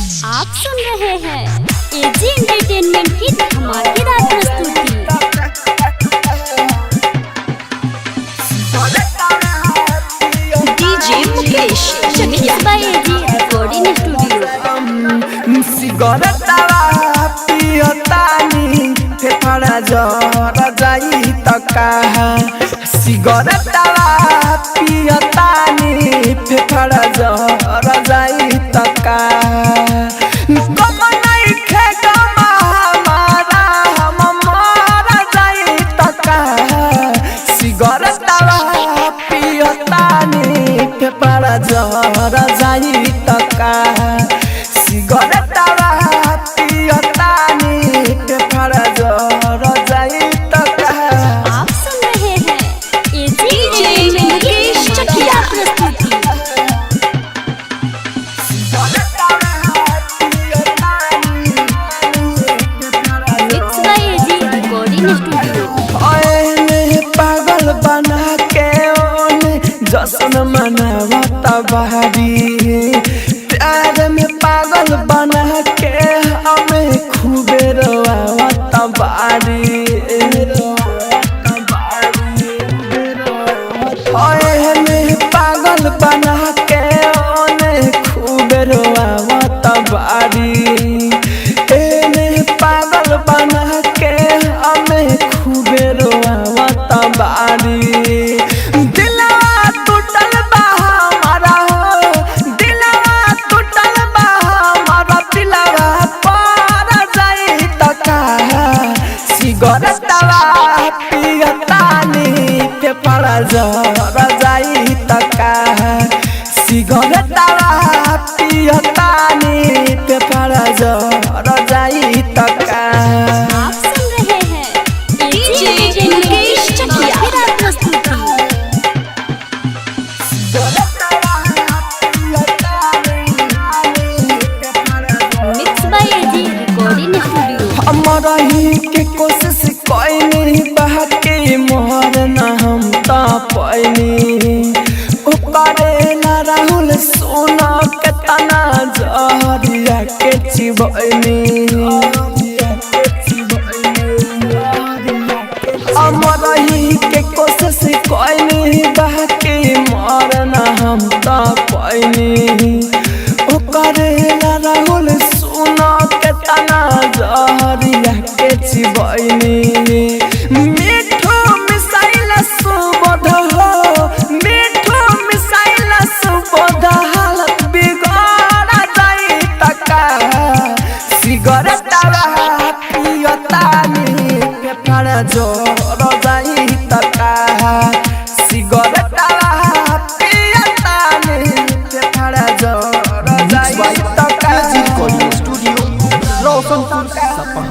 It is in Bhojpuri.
आप सुन रहे हैं एजी एंटरटेनमेंट की धमाकेदार प्रस्तुति। DJ Mukesh mix by AG recording studio. सिगरेटवा पियतानी फेफड़ा जर जाई त कहा सिगरेटवा पियतानी फेफड़ा जर जाई त कहा कम नहीं खे गम हमारा हम मर जाई त कहा सिगरेटवा पियतानी फेफड़ा जर जाई त कहा सिगरेटवा पियतानी फेफड़ा जर जाई त कहा। आप सुन रहे हैं एजी मुकेश चकिया प्रस्तुति। Mix by AG recording studio. ओए पागल बना के ओने जश्न मनावता बहारी प्यार में पागल बना के हमें खूबे रोवावता बारी ओए पागल बना के ओने खूबे रोवावता बारी पागल बना के हमें खूबे रोवावता बारी दिलवा टूटल बा हमारा हो दिलवा टूटल बा हमारा दिलवा पर जाई त कहा सिगरेटवा पियतानी फेफड़ा जर जाई त कहा सिगरेटवा पियतानी फेफड़ा जर जाई त कहा। आप सुन रहे हैं एजी मुकेश चकिया प्रस्तुति। Mix by AG recording studio. हमारा ही के कोशिश कोई बाकी मोहर न हम ता पैनी ऊपरे न राहुल सोना के तना जहरिया के चिबैनी हमारा ही के कोशिश कोई बाकी मोहर न हम ता पैनी ऊपरे न राहुल सोना के तना जहरिया के चिबैनी मिठो मिसाइल सुबोध हो मिठो मिसाइल सुबोध हालत बिगड़ जाई त कहा सिगरेटवा पियतानी फेफड़ा जर जाई त कहा सिगरेटवा पियतानी फेफड़ा जर जाई त कहा। स्टूडियो रोशनपुर सपा।